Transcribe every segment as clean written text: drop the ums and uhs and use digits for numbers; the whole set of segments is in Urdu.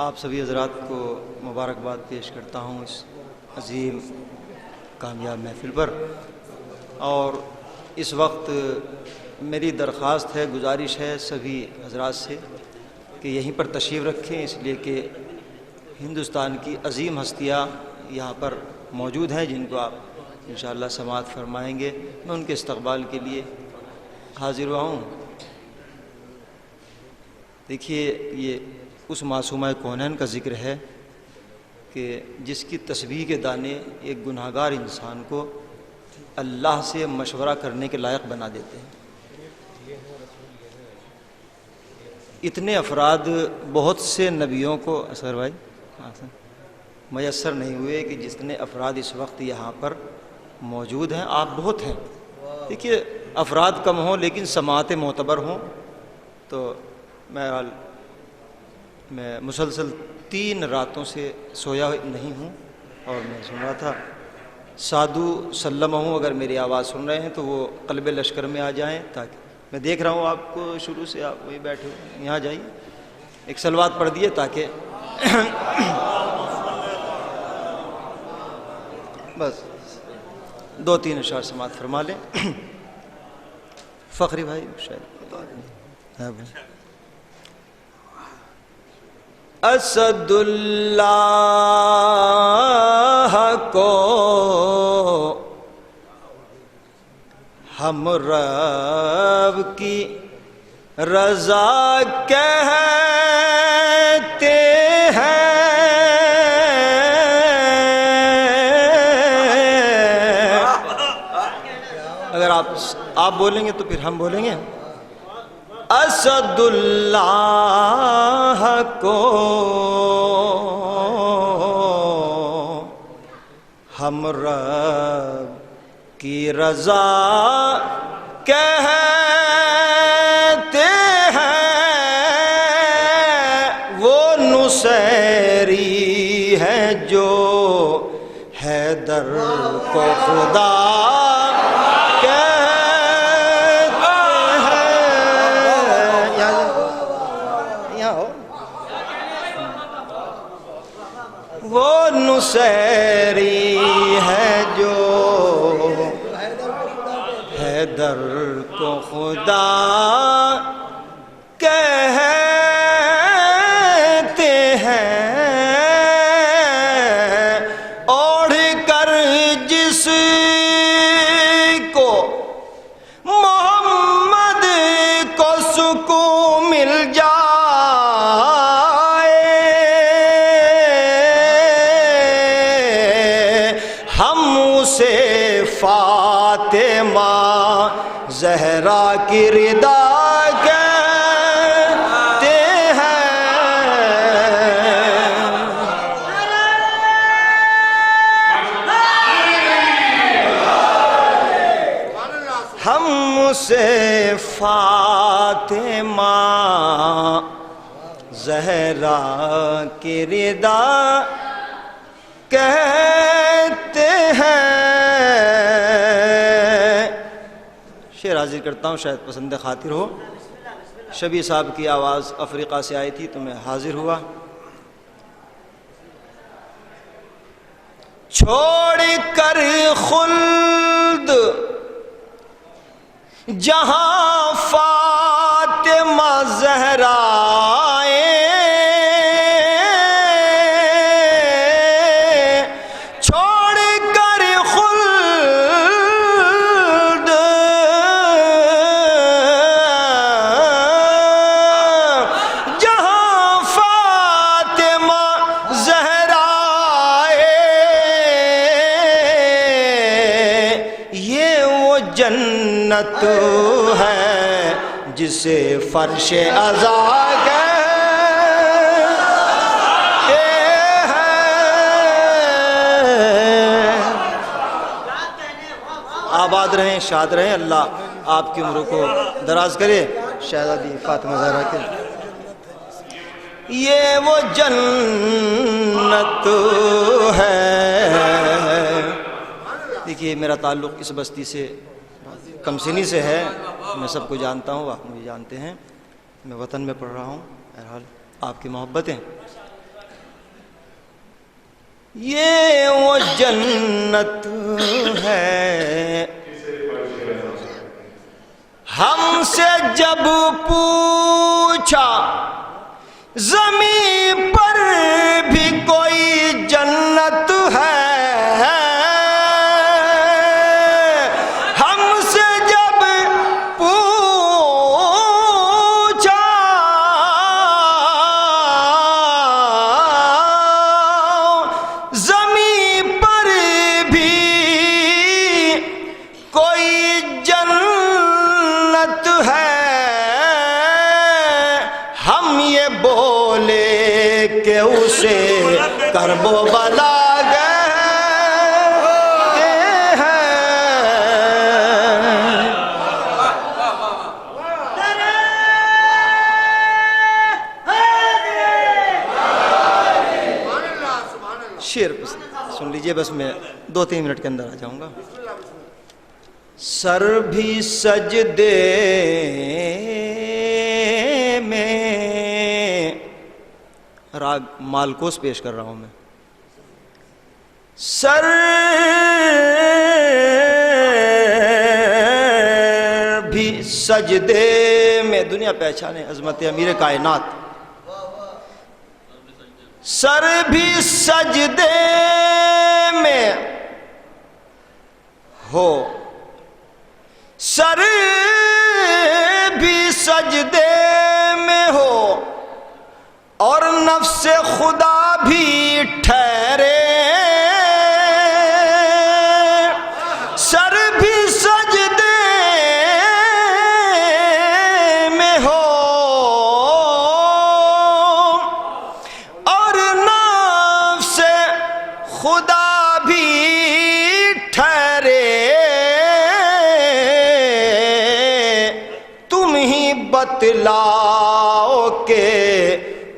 آپ سبھی حضرات کو مبارکباد پیش کرتا ہوں اس عظیم کامیاب محفل پر، اور اس وقت میری درخواست ہے، گزارش ہے سبھی حضرات سے کہ یہیں پر تشریف رکھیں، اس لیے کہ ہندوستان کی عظیم ہستیاں یہاں پر موجود ہیں جن کو آپ انشاءاللہ سماعت فرمائیں گے۔ میں ان کے استقبال کے لیے حاضر ہوا ہوں۔ دیکھیے، یہ اس معصومہ کونین کا ذکر ہے کہ جس کی تسبیح کے دانے ایک گناہ گار انسان کو اللہ سے مشورہ کرنے کے لائق بنا دیتے ہیں۔ اتنے افراد بہت سے نبیوں کو اصغر بھائی میسر نہیں ہوئے کہ جتنے افراد اس وقت یہاں پر موجود ہیں۔ آپ بہت ہیں، دیکھیے افراد کم ہوں لیکن سماعت معتبر ہوں۔ تو میں مسلسل 3 راتوں سے سویا نہیں ہوں، اور میں سن رہا تھا سادھو سلم ہوں، اگر میری آواز سن رہے ہیں تو وہ قلب لشکر میں آ جائیں، تاکہ میں دیکھ رہا ہوں آپ کو شروع سے، آپ وہی بیٹھے ہو، یہاں جائیے، ایک صلوات پڑھ دیے تاکہ بس 2-3 اشعار سماعت فرما لیں۔ فخری بھائی شاید اسد اللہ کو ہم رب کی رضا کہتے ہیں، اگر آپ بولیں گے تو پھر ہم بولیں گے۔ اسد اللہ کو ہم رب کی رضا کہتے ہیں، وہ نصیری ہے جو حیدر کو خدا نصیری ہے جو حیدر کو خدا کہتے ہیں، اوڑھ کر جس کو محمد کو سکون مل جائے، فاطمہ زہرا کی رضا کہتے ہیں۔ ہم سے فاطمہ زہرا کی رضا کہتے ہیں۔ شعر حاضر کرتا ہوں، شاید پسند خاطر ہو۔ شبیہ صاحب کی آواز افریقہ سے آئی تھی تو میں حاضر ہوا۔ چھوڑ کر خلد جہاں فاطمہ زہرا جنت ہے جسے فرش عزا کہتے ہیں۔ آباد رہیں، شاد رہیں، اللہ آپ کی عمر کو دراز کرے۔ شہزادی فاطمہ زہرا کے یہ وہ جنت ہے۔ دیکھیے میرا تعلق اس بستی سے کمسنی سے ہے، میں سب کو جانتا ہوں، آپ مجھے جانتے ہیں، میں وطن میں پڑھ رہا ہوں، بہرحال آپ کی محبتیں یہ وہ جنت ہے. ہم سے جب پوچھا زمین پر بھی کوئی جنت ہے، ہم سے جب پوچھا زمین پر بھی کوئی جنت ہے، ہم یہ بولے کہ اسے کرب و بلا گئے ہیں. شعر سن لیجئے، بس میں 2-3 منٹ کے اندر آ جاؤں گا. سر بھی سجدے میں، راگ مالکوس پیش کر رہا ہوں میں. سر بھی سجدے میں، دنیا پہچانے عظمت امیر کائنات. سر بھی سجدے میں ہو، سر بھی سجدے میں ہو، اور نفس خدا بھی ٹھہرے. سر بھی سجدے میں ہو اور نفس خدا بھی ٹھہرے. تم ہی بتلاؤ کہ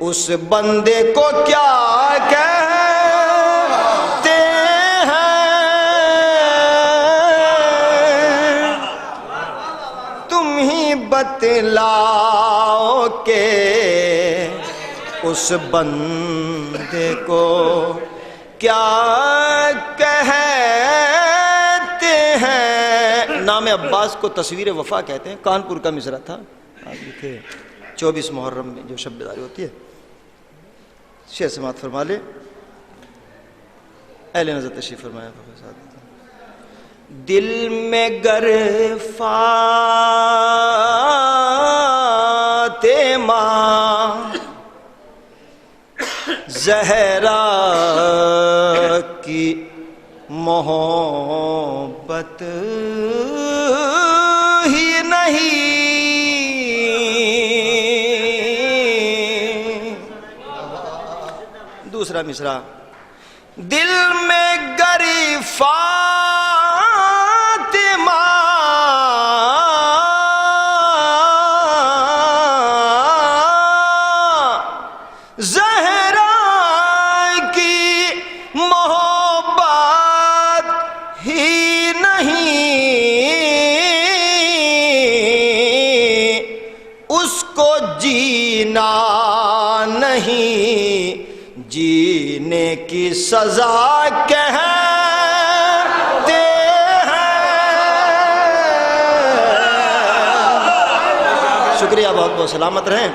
اس بندے کو کیا کہتے ہیں. تم ہی بتلاؤ کہ اس بندے کو کیا کہتے ہیں. نام عباس کو تصویر وفا کہتے ہیں. کانپور کا مصرع تھا، آپ لکھے 24 محرم میں جو شب بیداری ہوتی ہے. شعر سماعت فرما لے. اہل نظر تشریف فرمایا. دل میں گر فاطمہ زہرا کی محبت ہی نہیں، دوسرا مصرع. دل میں گر فاطمہ زہرا کی محبت ہی نہیں، اس کو جینا نہیں، جینے کی سزا کہتے ہیں. شکریہ، بہت بہت سلامت رہیں.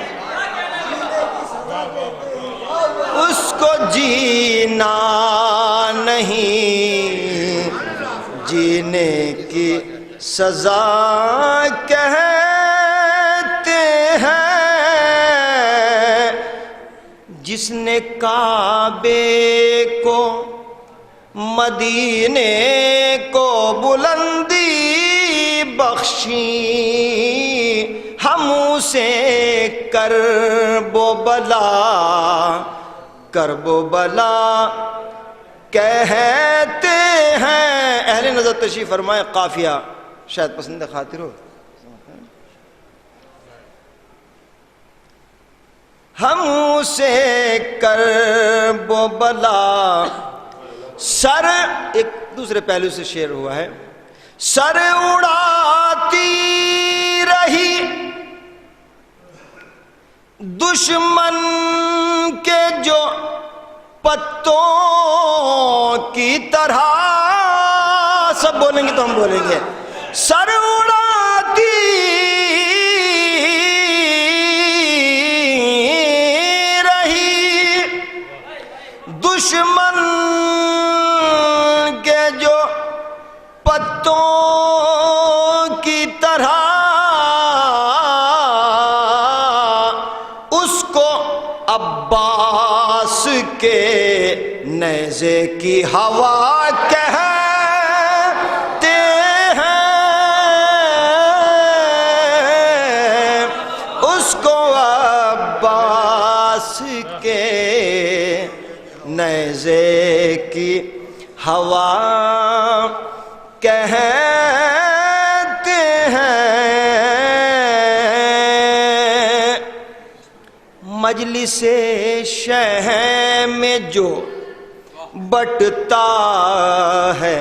اس کو جینا نہیں، جینے کی سزا کہتے ہیں. جس نے کعبے کو مدینے کو بلندی بخشی، ہم اسے کرب و بلا کہتے ہیں. اہل نظر تشریف فرمائے. قافیہ شاید پسند خاطر ہو. ہم اسے کرب و بلا. سر ایک دوسرے پہلو سے شعر ہوا ہے. سر اڑاتی رہی دشمن کے جو پتوں کی طرح، سب بولیں گے تو ہم بولیں گے، سر اڑاتی رہی دشمن کے جو پتوں کی طرح، اس کو عباس کے نیزے کی ہوا کہتے ہیں، اس کو عباس کے نیزے کی ہوا کہتے ہیں۔ مجلس شہ میں جو بٹتا ہے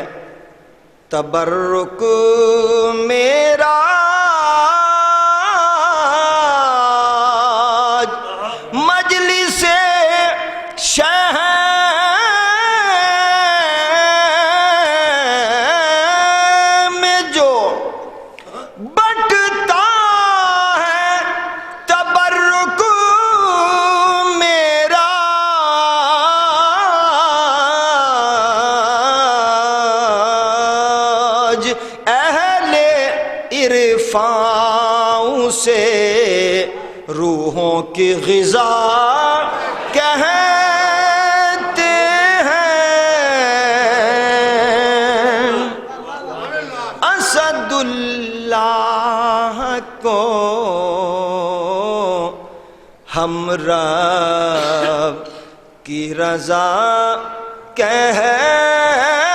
تبرک میرا، مجلس شہ میں جو بٹتا ہے تبرک میرا، اہل عرفان سے روحوں کی غذا کہتے ہیں، اسد اللہ کو ہم رب کی رضا کہتے